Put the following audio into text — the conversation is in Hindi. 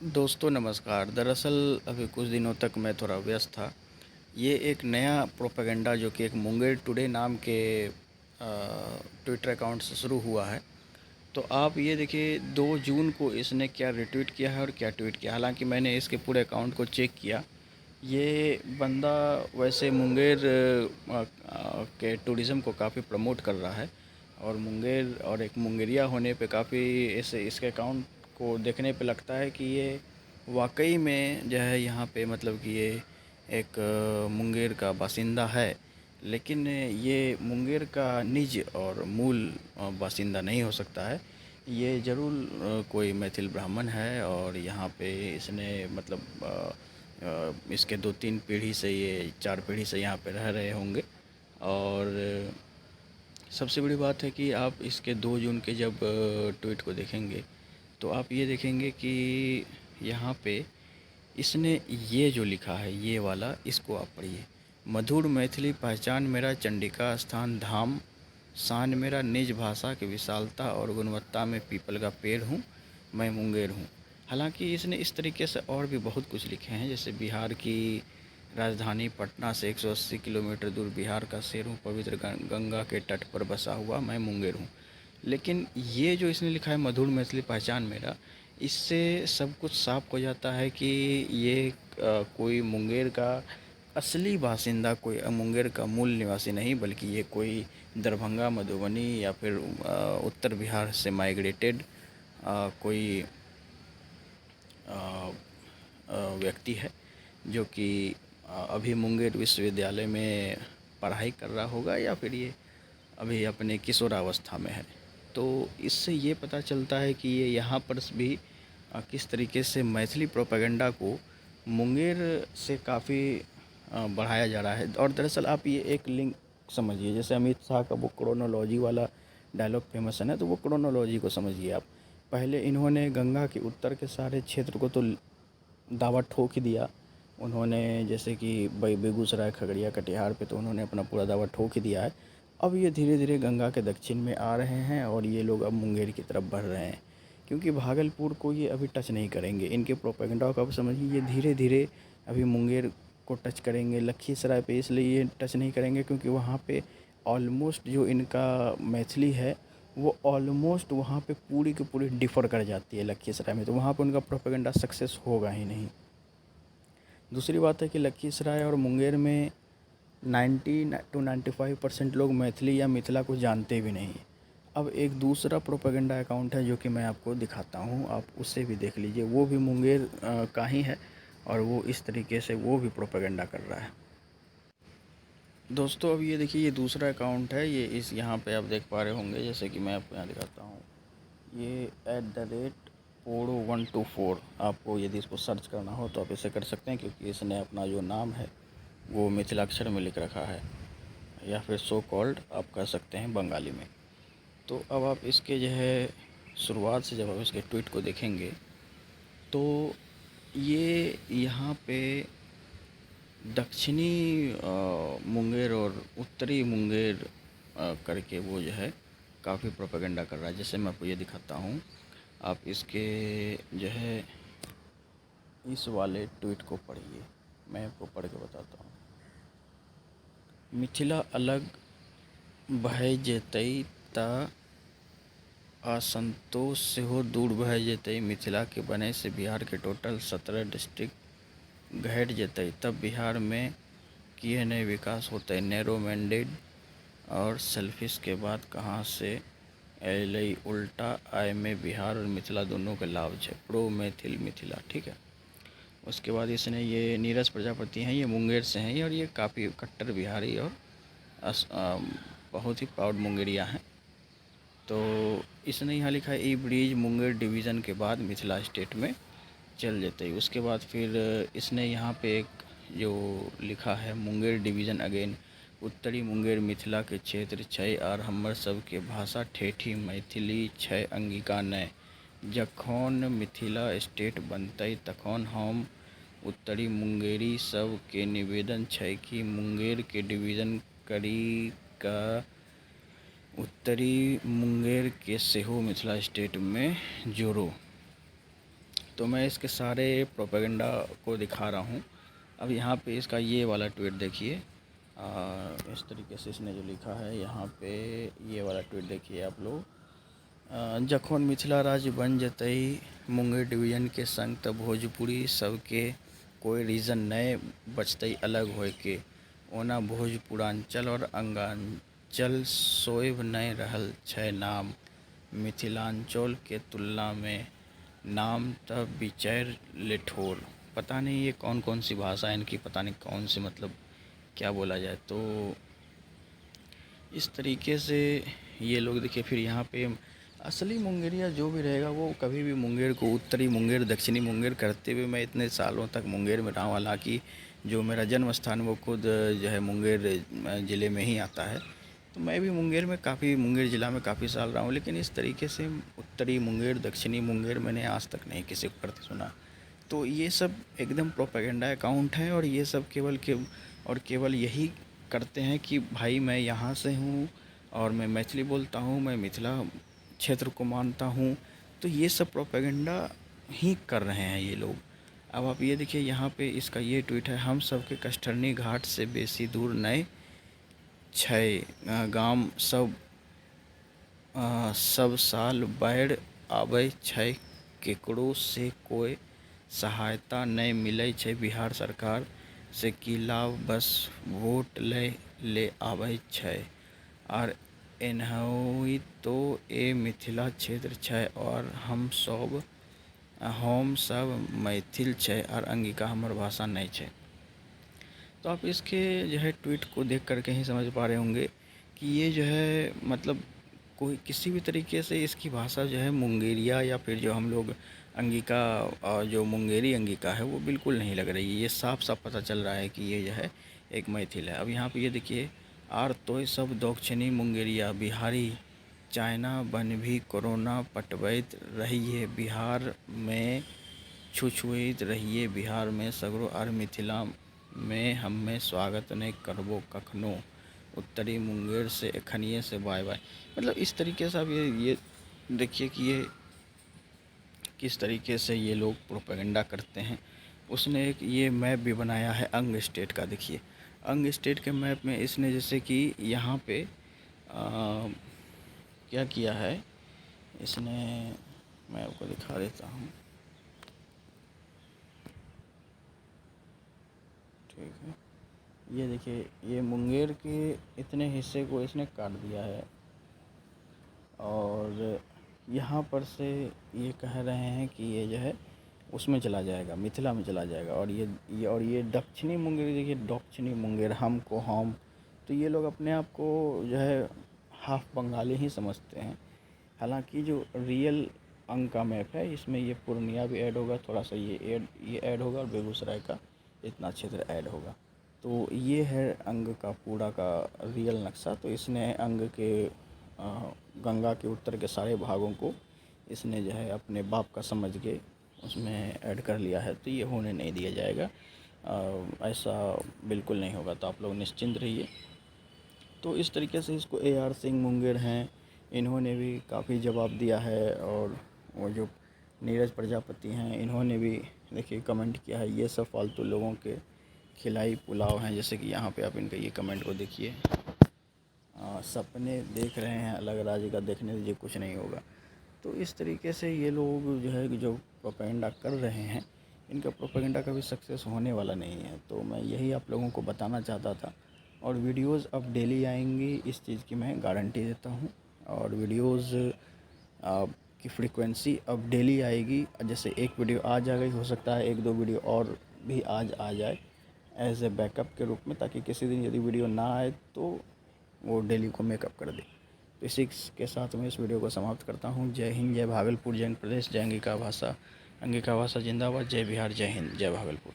दोस्तों नमस्कार। दरअसल अभी कुछ दिनों तक मैं थोड़ा व्यस्त था। ये एक नया प्रोपेगेंडा जो कि एक मुंगेर टुडे नाम के ट्विटर अकाउंट से शुरू हुआ है। तो आप ये देखिए 2 जून को इसने क्या रिट्वीट किया है और क्या ट्वीट किया। हालांकि मैंने इसके पूरे अकाउंट को चेक किया। ये बंदा वैसे मुंगेर के टूरिज़्म को काफ़ी प्रमोट कर रहा है और मुंगेर और एक मुंगेरिया होने पे काफ़ी इसके अकाउंट को देखने पे लगता है कि ये वाकई में जो है यहाँ पे मतलब कि ये एक मुंगेर का बासिंदा है। लेकिन ये मुंगेर का निज और मूल बासिंदा नहीं हो सकता है। ये ज़रूर कोई मैथिल ब्राह्मण है और यहाँ पे इसने मतलब इसके 2-3 पीढ़ी से ये 4 पीढ़ी से यहाँ पे रह रहे होंगे। और सबसे बड़ी बात है कि आप इसके 2 जून के जब ट्वीट को देखेंगे तो आप ये देखेंगे कि यहाँ पे इसने ये जो लिखा है ये वाला इसको आप पढ़िए। मधुर मैथिली पहचान मेरा चंडिका स्थान धाम, शान मेरा निज भाषा की विशालता और गुणवत्ता में पीपल का पेड़ हूँ, मैं मुंगेर हूँ। हालांकि इसने इस तरीके से और भी बहुत कुछ लिखे हैं, जैसे बिहार की राजधानी पटना से 180 किलोमीटर दूर बिहार का शहर हूँ, पवित्र गंगा के तट पर बसा हुआ मैं मुंगेर हूँ। लेकिन ये जो इसने लिखा है मधुर मैथिली पहचान मेरा, इससे सब कुछ साफ हो जाता है कि ये कोई मुंगेर का असली बासिंदा, कोई मुंगेर का मूल निवासी नहीं, बल्कि ये कोई दरभंगा, मधुबनी या फिर उत्तर बिहार से माइग्रेटेड कोई व्यक्ति है जो कि अभी मुंगेर विश्वविद्यालय में पढ़ाई कर रहा होगा या फिर ये अभी अपने किशोरावस्था में है। तो इससे ये पता चलता है कि ये यहाँ पर भी किस तरीके से मैथिली प्रोपेगेंडा को मुंगेर से काफ़ी बढ़ाया जा रहा है। और दरअसल आप ये एक लिंक समझिए, जैसे अमित शाह का वो क्रोनोलॉजी वाला डायलॉग फेमस है ना, तो वो क्रोनोलॉजी को समझिए आप। पहले इन्होंने गंगा के उत्तर के सारे क्षेत्र को तो दावा ठोक ही दिया। उन्होंने जैसे कि बेगूसराय, खगड़िया, कटिहार पे तो उन्होंने अपना पूरा दावा ठोक ही दिया है। अब ये धीरे धीरे गंगा के दक्षिण में आ रहे हैं और ये लोग अब मुंगेर की तरफ बढ़ रहे हैं, क्योंकि भागलपुर को ये अभी टच नहीं करेंगे। इनके प्रोपेगेंडा को अब समझिए, ये धीरे धीरे अभी मुंगेर को टच करेंगे। लखीसराय पे इसलिए ये टच नहीं करेंगे क्योंकि वहाँ पे ऑलमोस्ट जो इनका मैथिली है वो ऑलमोस्ट वहाँ पे पूरी की पूरी डिफ़र कर जाती है लखीसराय में, तो वहाँ पे उनका प्रोपेगेंडा सक्सेस होगा ही नहीं। दूसरी बात है कि लखीसराय और मुंगेर में 90 टू 95% लोग मैथिली या मिथिला को जानते भी नहीं। अब एक दूसरा प्रोपेगेंडा अकाउंट है जो कि मैं आपको दिखाता हूँ, आप उसे भी देख लीजिए। वो भी मुंगेर का ही है और वो इस तरीके से वो भी प्रोपेगेंडा कर रहा है। दोस्तों अब ये देखिए, ये दूसरा अकाउंट है, ये इस यहाँ पे आप देख पा रहे होंगे, जैसे कि मैं आपको यहाँ दिखाता हूँ। ये @podo124, आपको यदि इसको सर्च करना हो तो आप इसे कर सकते हैं, क्योंकि इसने अपना जो नाम है वो मिथिलाक्षर में लिख रखा है, या फिर सो कॉल्ड आप कह सकते हैं बंगाली में। तो अब आप इसके जो है शुरुआत से जब आप इसके ट्वीट को देखेंगे तो ये यहाँ पे दक्षिणी मुंगेर और उत्तरी मुंगेर करके वो जो है काफ़ी प्रोपेगेंडा कर रहा है। जैसे मैं आपको ये दिखाता हूँ, आप इसके जो है इस वाले ट्वीट को पढ़िए, मैं आपको पढ़ के बताता हूँ। मिथिला अलग भय जेतै त असंतोष सेहो दूर भय जेतै। मिथिला के बने से बिहार के टोटल 17 डिस्ट्रिक्ट घट जेतै, तब बिहार में किए नए विकास होते। नैरो मैंडेड और सेल्फिश के बाद कहाँ से एलई उल्टा आय में बिहार और मिथिला दोनों के लाभ है। प्रो मैथिल मिथिला, ठीक है। उसके बाद इसने ये नीरज प्रजापति हैं, ये मुंगेर से हैं और ये काफ़ी कट्टर बिहारी और बहुत ही प्राउड मुंगेरिया हैं। तो इसने यहाँ लिखा है ई ब्रिज मुंगेर डिवीज़न के बाद मिथिला स्टेट में चल जाते ही। उसके बाद फिर इसने यहाँ पे एक जो लिखा है मुंगेर डिवीज़न अगेन, उत्तरी मुंगेर मिथिला के क्षेत्र छै और हमर सबके भाषा ठेठी मैथिली छै अंगिका नै। जखन मिथिला स्टेट बनतै तखन हम उत्तरी मुंगेरी सब के निवेदन छै कि मुंगेर के डिवीज़न करी कऽ उत्तरी मुंगेर के सेहो मिथिला स्टेट में जोड़ो। तो मैं इसके सारे प्रोपेगेंडा को दिखा रहा हूँ। अब यहाँ पे इसका ये वाला ट्वीट देखिए। इस तरीके से इसने जो लिखा है यहाँ पे, ये वाला ट्वीट देखिए आप लोग। जखन मिथिला राज्य बन जतई मुंगेर डिवीजन के संग तब भोजपुरी सबके कोई रीजन नए बचतई अलग होए के, ओना भोजपुरांचल और अंगांचल सोएब नहीं रहल छै नाम, मिथिलांचल के तुलना में नाम तब बिचैर लेठोर। पता नहीं ये कौन कौन सी भाषा है इनकी, पता नहीं कौन सी, मतलब क्या बोला जाए। तो इस तरीके से ये लोग देखिए। फिर यहाँ पे असली मुंगेरिया जो भी रहेगा वो कभी भी मुंगेर को उत्तरी मुंगेर दक्षिणी मुंगेर करते हुए, मैं इतने सालों तक मुंगेर में रहा हूँ, हालांकि जो मेरा जन्म स्थान वो खुद जो है मुंगेर ज़िले में ही आता है। तो मैं भी मुंगेर में मुंगेर ज़िला में काफ़ी साल रहा हूँ, लेकिन इस तरीके से उत्तरी मुंगेर दक्षिणी मुंगेर मैंने आज तक नहीं किसी को करते सुना। तो ये सब एकदम प्रोपेगेंडा अकाउंट है, और ये सब केवल यही करते हैं कि भाई मैं यहाँ से हूँ और मैं मैथिली बोलता हूँ, मैं मिथिला क्षेत्र को मानता हूँ। तो ये सब प्रोपेगेंडा ही कर रहे हैं ये लोग। अब आप ये देखिए यहाँ पे इसका ये ट्वीट है, हम सबके कष्टरनी घाट से बेसी दूर नहीं छै, गाम सब साल बाढ़ि आबै छै, केकरो से कोई सहायता नहीं मिलै छै, बिहार सरकार से की लाभ, बस वोट ले आबै छै, और एनाही तो ए मिथिला क्षेत्र छै और हम सब मैथिल छै और अंगिका हमर भाषा नहीं छै। तो आप इसके जो है ट्वीट को देख करके ही समझ पा रहे होंगे कि ये जो है मतलब कोई किसी भी तरीके से इसकी भाषा जो है मुंगेरिया या फिर जो हम लोग अंगिका और जो मुंगेरी अंगिका है वो बिल्कुल नहीं लग रही है। ये साफ साफ पता चल रहा है कि ये जो है एक मैथिल है। अब यहाँ पे ये देखिए, आर तोय सब दक्षिणी मुंगेरिया बिहारी चाइना बन भी कोरोना पटवैत रहिए, बिहार में छुछुइत रहिए, बिहार में सगरो और मिथिला में हमें स्वागत नहीं करबो कखनो, उत्तरी मुंगेर से एखनिए से बाय बाय। मतलब इस तरीके से आप ये देखिए कि ये किस तरीके से ये लोग प्रोपेगेंडा करते हैं। उसने एक ये मैप भी बनाया है अंग स्टेट का। देखिए अंग स्टेट के मैप में इसने जैसे कि यहाँ पे क्या किया है इसने, मैं आपको दिखा देता हूँ। ठीक है, ये देखिए, ये मुंगेर के इतने हिस्से को इसने काट दिया है, और यहाँ पर से ये कह रहे हैं कि ये जो है उसमें चला जाएगा, मिथिला में चला जाएगा। और ये दक्षिणी मुंगेर, देखिए दक्षिणी मुंगेर हमको हम, तो ये लोग अपने आप को जो है हाफ बंगाली ही समझते हैं। हालांकि जो रियल अंग का मैप है इसमें ये पूर्णिया भी ऐड होगा, थोड़ा सा ये ऐड होगा, और बेगूसराय का इतना क्षेत्र ऐड होगा। तो ये है अंग का पूरा का रियल नक्शा। तो इसने अंग के गंगा के उत्तर के सारे भागों को इसने जो है अपने बाप का समझ के उसमें ऐड कर लिया है। तो ये होने नहीं दिया जाएगा, ऐसा बिल्कुल नहीं होगा। तो आप लोग निश्चिंत रहिए। तो इस तरीके से इसको AR सिंह मुंगेर हैं, इन्होंने भी काफ़ी जवाब दिया है। और वो जो नीरज प्रजापति हैं इन्होंने भी देखिए कमेंट किया है, ये सब फालतू लोगों के खिलाई पुलाव हैं। जैसे कि यहाँ पे आप इनका ये कमेंट को देखिए, सपने देख रहे हैं अलग राज्य का, देखने दीजिए कुछ नहीं होगा। तो इस तरीके से ये लोग जो है जो प्रोपेगेंडा कर रहे हैं, इनका प्रोपेगेंडा कभी सक्सेस होने वाला नहीं है। तो मैं यही आप लोगों को बताना चाहता था। और वीडियोज़ अब डेली आएंगी, इस चीज़ की मैं गारंटी देता हूँ। और वीडियोज़ की फ्रीक्वेंसी अब डेली आएगी। जैसे एक वीडियो आज आ गई, हो सकता है एक दो वीडियो और भी आज आ जाए एज ए बैकअप के रूप में, ताकि किसी दिन यदि वीडियो ना आए तो वो डेली को मेकअप कर दे। तो इसी के साथ मैं इस वीडियो को समाप्त करता हूँ। जय हिंद, जय भागलपुर, जय प्रदेश, जय अंगिका भाषा जिंदाबाद, जय बिहार, जय हिंद, जय भागलपुर।